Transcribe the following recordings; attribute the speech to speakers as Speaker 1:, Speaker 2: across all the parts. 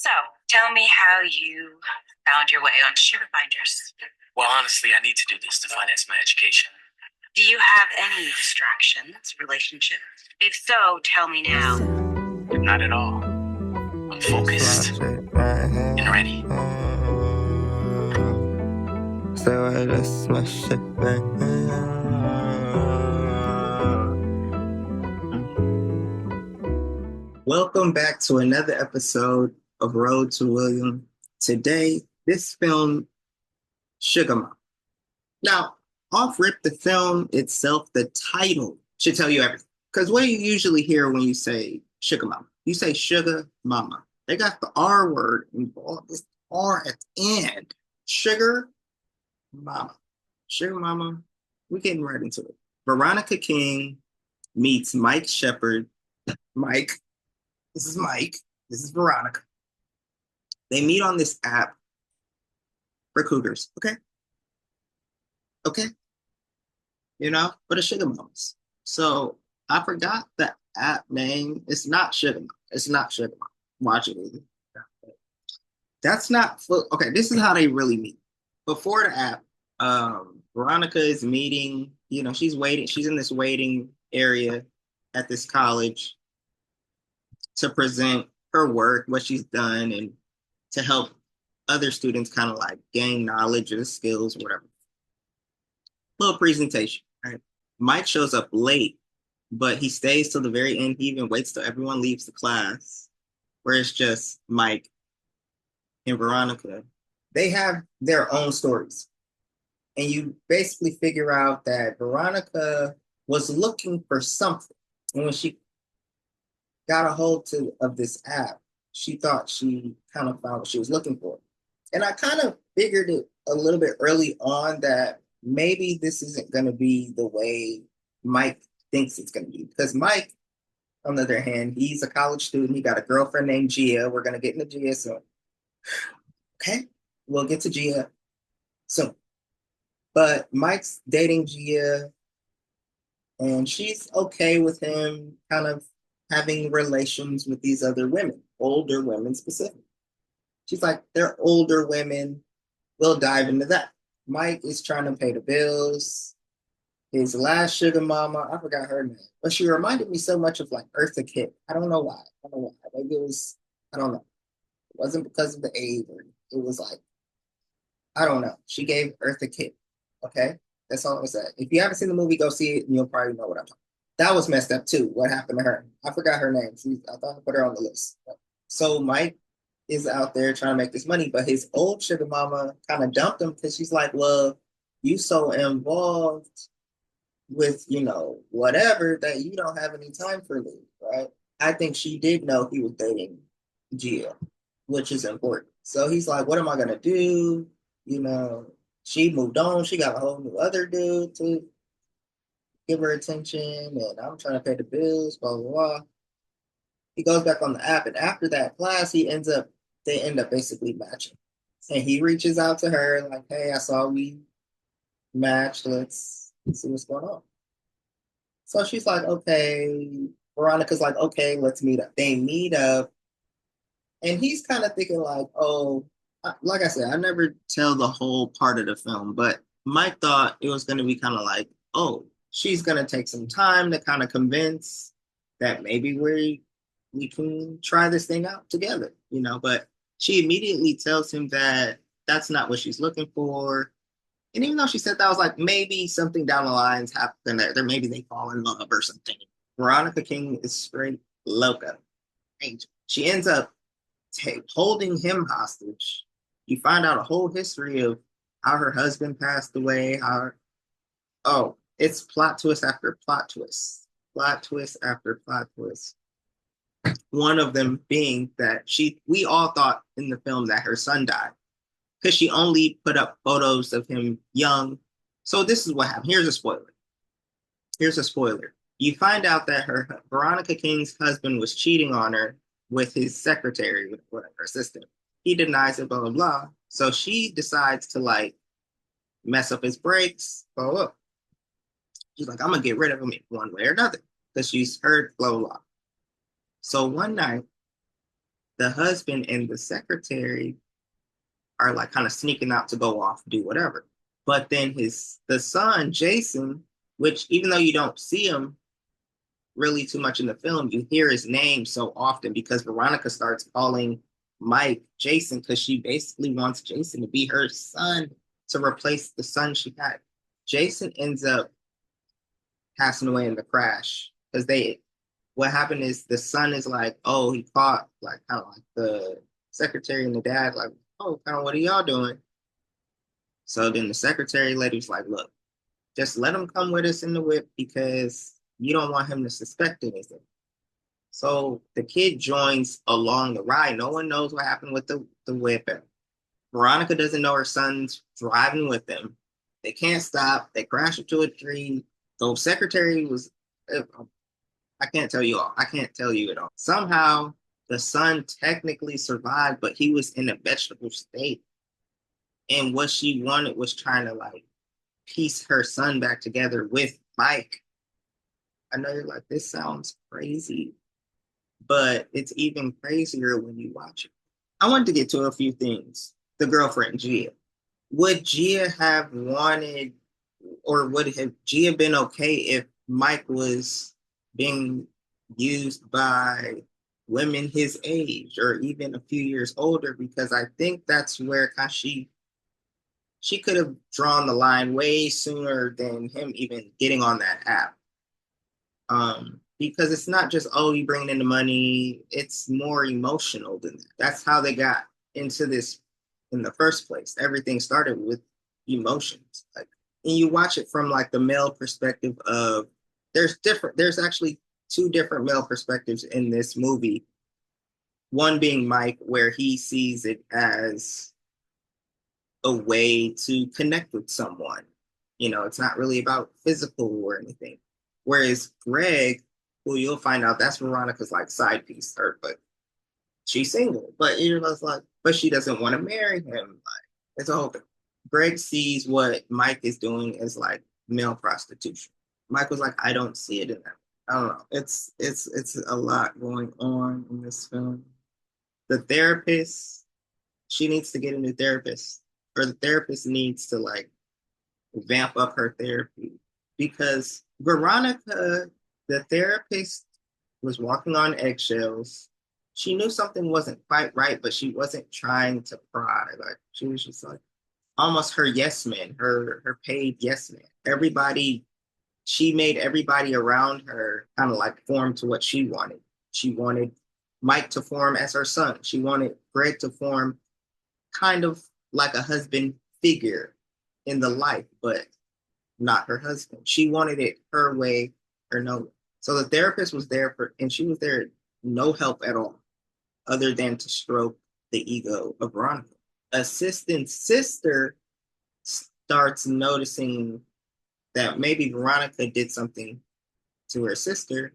Speaker 1: So, tell me how you found your way on Sugar Binders.
Speaker 2: Well, honestly, I need to do this to finance my education.
Speaker 1: Do you have any distractions, relationships? If so, tell me now.
Speaker 2: Not at all. I'm focused and ready.
Speaker 3: Stay right, let's smash it, bang. Welcome back to another episode of Road to William. Today, this film, Sugar Mama. Now, off rip, the film itself, the title should tell you everything. Because what you usually hear when you say Sugar Mama, you say Sugar Mama. They got the R word involved, this R at the end. Sugar Mama. Sugar Mama, we're getting right into it. Veronica King meets Mike Shepard. Mike, this is Mike. This is Veronica. They meet on this app for cougars. Okay. Okay. For the Sugar Mamas. So I forgot the app name. It's not Sugar Mama. It's not Sugar Mama. Watch it with me. That's not full. Okay, this is how they really meet. Before the app, Veronica is meeting, she's waiting, she's in this waiting area at this college to present her work, what she's done, and to help other students kind of like gain knowledge or skills, whatever. Little presentation. Right? Mike shows up late, but he stays till the very end. He even waits till everyone leaves the class, where it's just Mike and Veronica. They have their own stories. And you basically figure out that Veronica was looking for something. And when she got a hold of this app, she thought she kind of found what she was looking for. And I kind of figured it a little bit early on that maybe this isn't going to be the way Mike thinks it's going to be. Because Mike, on the other hand, he's a college student. He got a girlfriend named Gia. We're going to get into Gia soon. Okay, we'll get to Gia soon. But Mike's dating Gia, and she's okay with him kind of having relations with these other women, older women specifically. She's like, they're older women. We'll dive into that. Mike is trying to pay the bills. His last sugar mama, I forgot her name, but she reminded me so much of like Eartha Kitt. I don't know why. I don't know why. Maybe it was, I don't know. It wasn't because of the age, or it was like, I don't know. She gave Eartha Kitt. Okay. That's all I said. If you haven't seen the movie, go see it and you'll probably know what I'm talking about. That was messed up too. What happened to her? I forgot her name. I thought I put her on the list. So Mike is out there trying to make this money, but his old sugar mama kind of dumped him because she's like, well, you so involved with, whatever that you don't have any time for me, right? I think she did know he was dating Gia, which is important. So he's like, what am I going to do? She moved on. She got a whole new other dude to give her attention, and I'm trying to pay the bills, blah, blah, blah. He goes back on the app, and after that class, they end up basically matching. And he reaches out to her, like, hey, I saw we matched. Let's see what's going on. So she's like, okay. Veronica's like, okay, let's meet up. They meet up, and he's kind of thinking, like, oh, like I said, I never tell the whole part of the film, but Mike thought it was going to be kind of like, oh, she's going to take some time to kind of convince that maybe we can try this thing out together, but she immediately tells him that that's not what she's looking for. And even though she said that, I was like, maybe something down the lines happen there. Maybe they fall in love or something. Veronica King is straight loca. She ends up holding him hostage. You find out a whole history of how her husband passed away. It's plot twist after plot twist, plot twist after plot twist. One of them being that we all thought in the film that her son died because she only put up photos of him young. So this is what happened. Here's a spoiler. You find out that Veronica King's husband was cheating on her with his secretary, whatever, assistant. He denies it, blah, blah, blah. So she decides to like mess up his brakes, blah, blah. She's like, I'm going to get rid of him one way or another because she's heard, blah, blah, blah. So one night, the husband and the secretary are like kind of sneaking out to go off, do whatever. But then the son, Jason, which even though you don't see him really too much in the film, you hear his name so often because Veronica starts calling Mike Jason because she basically wants Jason to be her son to replace the son she had. Jason ends up passing away in the crash because what happened is the son is like, oh, he caught like kind of like the secretary and the dad, like, oh, kind of what are y'all doing? So then the secretary lady was like, look, just let him come with us in the whip because you don't want him to suspect anything. So the kid joins along the ride. No one knows what happened with the whip. And Veronica doesn't know her son's driving with them. They can't stop. They crash into a tree. The secretary was, I can't tell you all. I can't tell you it all. Somehow the son technically survived, but he was in a vegetable state. And what she wanted was trying to like piece her son back together with Mike. I know you're like, this sounds crazy, but it's even crazier when you watch it. I wanted to get to a few things. The girlfriend, Gia. Would Gia have wanted, or would have Gia been okay if Mike was being used by women his age or even a few years older? Because I think that's where she could have drawn the line way sooner than him even getting on that app. Because it's not just, oh, you bringing in the money, it's more emotional than that. That's how they got into this in the first place. Everything started with emotions. Like, and you watch it from like the male perspective of there's actually two different male perspectives in this movie. One being Mike, where he sees it as a way to connect with someone. It's not really about physical or anything. Whereas Greg, who you'll find out that's Veronica's like side piece, but she's single. But you're just like, but she doesn't want to marry him. Like, it's a whole thing. Greg sees what Mike is doing as like male prostitution. Mike was like, I don't see it in that. I don't know. It's a lot going on in this film. The therapist, she needs to get a new therapist, or the therapist needs to like vamp up her therapy because Veronica, the therapist, was walking on eggshells. She knew something wasn't quite right, but she wasn't trying to pry. Like she was just like almost her yes man, her paid yes man. She made everybody around her kind of like form to what she wanted. She wanted Mike to form as her son. She wanted Greg to form kind of like a husband figure in the life, but not her husband. She wanted it her way or no. So the therapist was there and she was there no help at all, other than to stroke the ego of Veronica. Assistant's sister starts noticing that maybe Veronica did something to her sister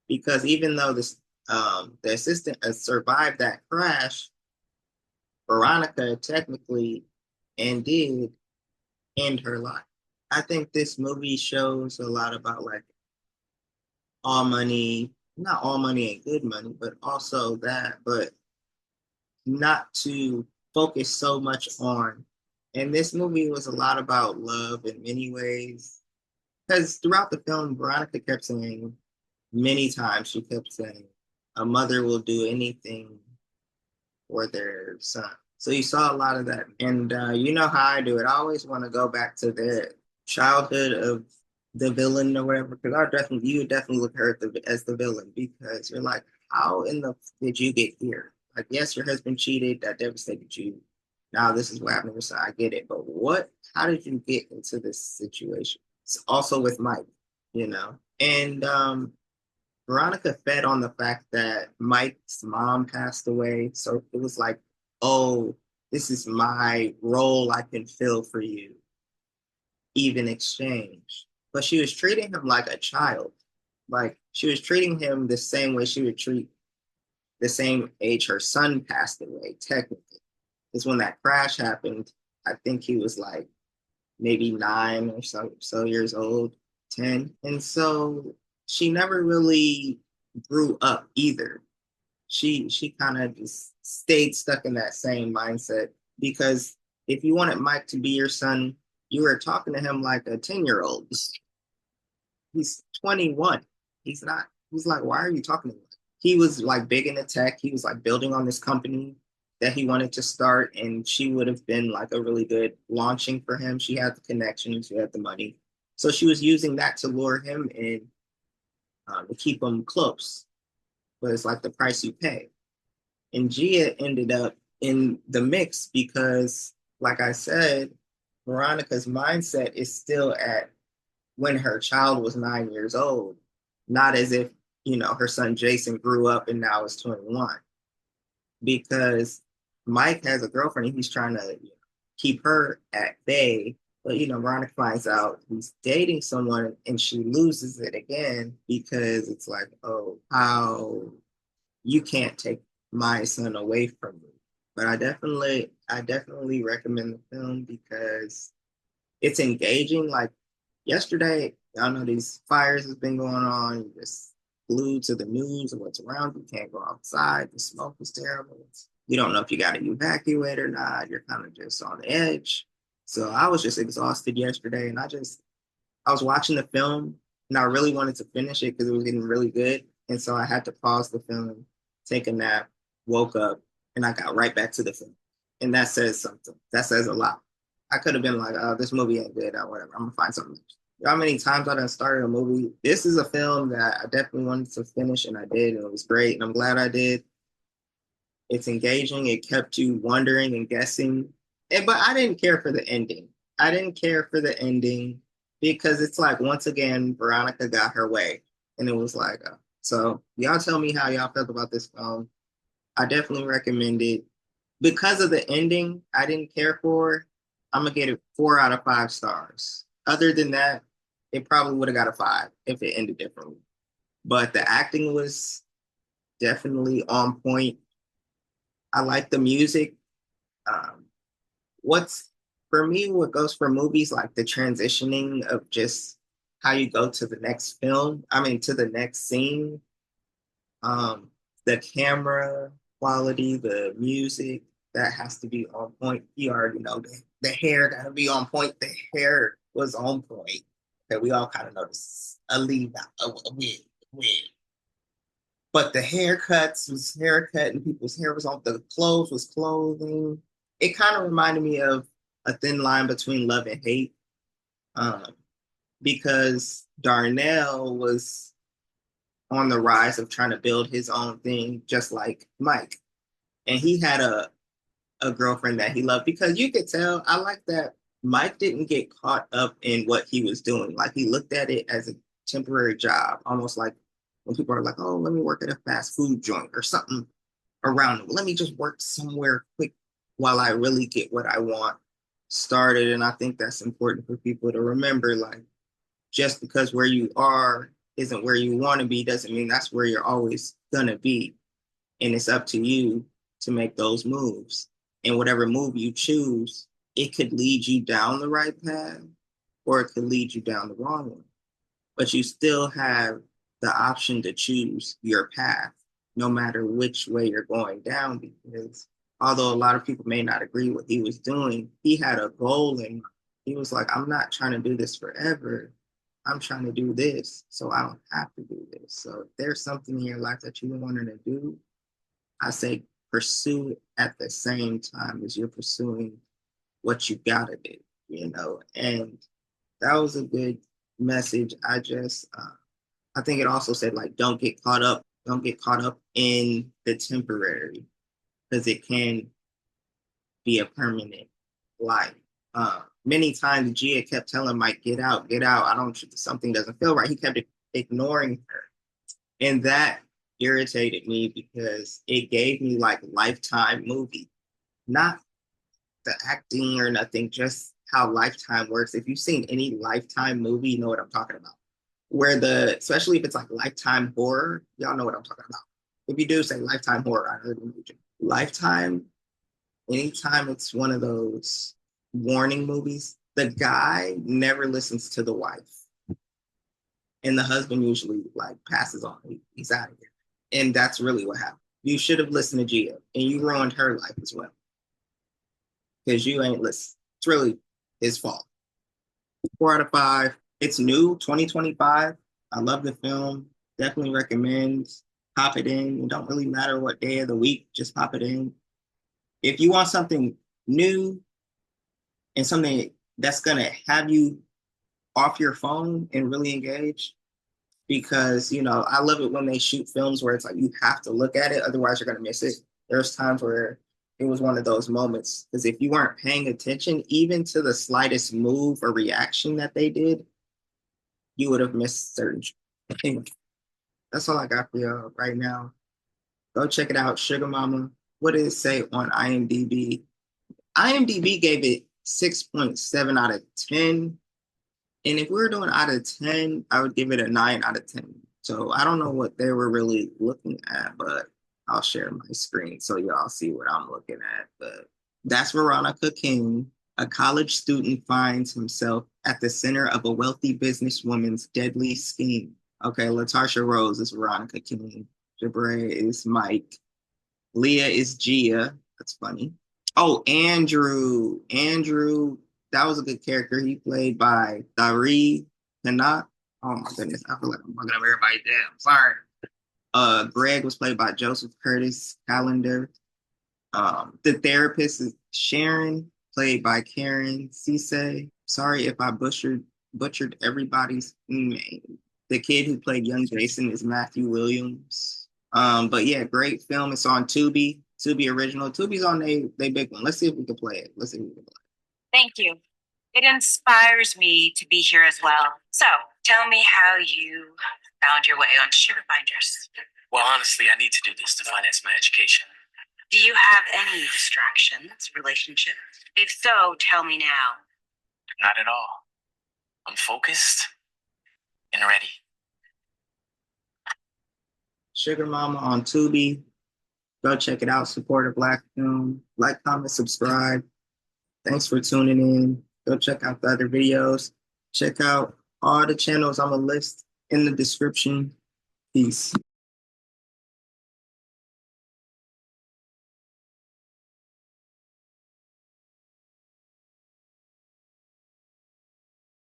Speaker 3: because even though the assistant survived that crash, Veronica technically and did end her life. I think this movie shows a lot about like all money, not all money and good money, but also that, but not to focus so much on. And this movie was a lot about love in many ways. Because throughout the film, Veronica kept saying, many times, she kept saying, a mother will do anything for their son. So you saw a lot of that. And you know how I do it. I always want to go back to the childhood of the villain or whatever, because you would definitely look at her as the villain because you're like, how in the did you get here? Like, yes, your husband cheated, that devastated you. Now this is what happened. So I get it, but how did you get into this situation? It's also with Mike, and Veronica fed on the fact that Mike's mom passed away, so it was like, oh, this is my role I can fill for you, even exchange. But she was treating him like a child. Like she was treating him the same way she would treat the same age her son passed away, technically. Because when that crash happened, I think he was like maybe 9 or so years old, 10. And so she never really grew up either. she kind of just stayed stuck in that same mindset because if you wanted Mike to be your son, you were talking to him like a 10-year-old. He's 21. He's not, he's like, why are you talking to me? He was like big into tech. He was like building on this company that he wanted to start, and she would have been like a really good launching for him. She had the connections, she had the money. So she was using that to lure him in, to keep him close. But it's like the price you pay. And Gia ended up in the mix because, like I said, Veronica's mindset is still at when her child was 9 years old, not as if, her son Jason grew up and now is 21. Because Mike has a girlfriend and he's trying to keep her at bay. But, Veronica finds out he's dating someone and she loses it again because it's like, oh, how you can't take my son away from me. But I definitely recommend the film because it's engaging. Like yesterday, y'all know these fires has been going on. You're just glued to the news and what's around you. Can't go outside. The smoke is terrible. You don't know if you got to evacuate or not. You're kind of just on the edge. So I was just exhausted yesterday, and I was watching the film, and I really wanted to finish it because it was getting really good, and so I had to pause the film, take a nap, woke up, and I got right back to the film, and that says something. That says a lot. I could have been like, "Oh, this movie ain't good," or whatever. I'm gonna find something. How many times I done started a movie? This is a film that I definitely wanted to finish, and I did, and it was great, and I'm glad I did. It's engaging. It kept you wondering and guessing. But I didn't care for the ending. I didn't care for the ending because it's like, once again, Veronica got her way. And it was like, so y'all tell me how y'all felt about this film. I definitely recommend it. Because of the ending, I didn't care for. I'm going to get it 4 out of 5 stars. Other than that, it probably would have got a 5 if it ended differently. But the acting was definitely on point. I like the music. Um, what's for me, what goes for movies, like the transitioning of just how you go to the next film, I mean, to the next scene, um, the camera quality, the music, that has to be on point. You already know the hair got to be on point. The hair was on point. Okay, we all kind of noticed a leave out, a wig. But the haircuts was haircut and people's hair was on, the clothes was clothing. It kind of reminded me of a thin line between love and hate, um, because Darnell was on the rise of trying to build his own thing, just like Mike. And he had a girlfriend that he loved because you could tell, I like that Mike didn't get caught up in what he was doing. Like he looked at it as a temporary job, almost like when people are like, oh, let me work at a fast food joint or something around it. Let me just work somewhere quick while I really get what I want started. And I think that's important for people to remember. Like, just because where you are isn't where you want to be doesn't mean that's where you're always gonna be. And it's up to you to make those moves. And whatever move you choose, it could lead you down the right path or it could lead you down the wrong one. But you still have the option to choose your path, no matter which way you're going down, because although a lot of people may not agree what he was doing, he had a goal and he was like, I'm not trying to do this forever. I'm trying to do this, so I don't have to do this. So if there's something in your life that you wanted to do, I say pursue it at the same time as you're pursuing what you gotta do. And that was a good message. I think it also said like don't get caught up in the temporary because it can be a permanent life. Many times Gia kept telling Mike, get out. I don't, something doesn't feel right. He kept ignoring her. And that irritated me because it gave me like Lifetime movie, not the acting or nothing, just how Lifetime works. If you've seen any Lifetime movie, you know what I'm talking about. Where especially if it's like Lifetime horror, y'all know what I'm talking about. If you do say Lifetime horror, I heard you. Lifetime, anytime it's one of those warning movies, the guy never listens to the wife. And the husband usually like passes on. He's out of here. And that's really what happened. You should have listened to Gia, and you ruined her life as well because you ain't listen. It's really his fault. 4 out of 5. It's new, 2025. I love the film. Definitely recommend. Pop it in. It don't really matter what day of the week. Just pop it in. If you want something new and something that's gonna have you off your phone and really engage, because I love it when they shoot films where it's like you have to look at it, otherwise you're gonna miss it. There's times where it was one of those moments because if you weren't paying attention even to the slightest move or reaction that they did, you would have missed certain things. That's all I got for y'all right now. Go check it out, Sugar Mama. What did it say on IMDb? IMDb gave it 6.7 out of 10. And if we were doing out of 10, I would give it a 9 out of 10. So I don't know what they were really looking at, but I'll share my screen so y'all see what I'm looking at. But that's Veronica King. A college student finds himself at the center of a wealthy businesswoman's deadly scheme. Okay, Latasha Rose is Veronica King. Jabray is Mike. Leah is Gia. That's funny. Oh, Andrew. Andrew, that was a good character. He played by Dari Kanat. Oh my goodness, I feel like I'm fucking up everybody. Damn, sorry. Greg was played by Joseph Curtis Callender. The therapist is Sharon, played by Karen Cisse. Sorry if I butchered everybody's name. The kid who played young Jason is Matthew Williams. But yeah, great film. It's on Tubi. Tubi original. Tubi's on they big one. Let's see if we can play it. Let's see if we can play it.
Speaker 1: Thank you. It inspires me to be here as well. So, tell me how you found your way on Sugar Binders.
Speaker 2: Well, honestly, I need to do this to finance my education.
Speaker 1: Do you have any distractions, relationships? If so, tell me now.
Speaker 2: Not at all. I'm focused and ready.
Speaker 3: Sugar Mama on Tubi. Go check it out. Support a Black film. Like, comment, subscribe. Thanks for tuning in. Go check out the other videos. Check out all the channels on the list in the description. Peace.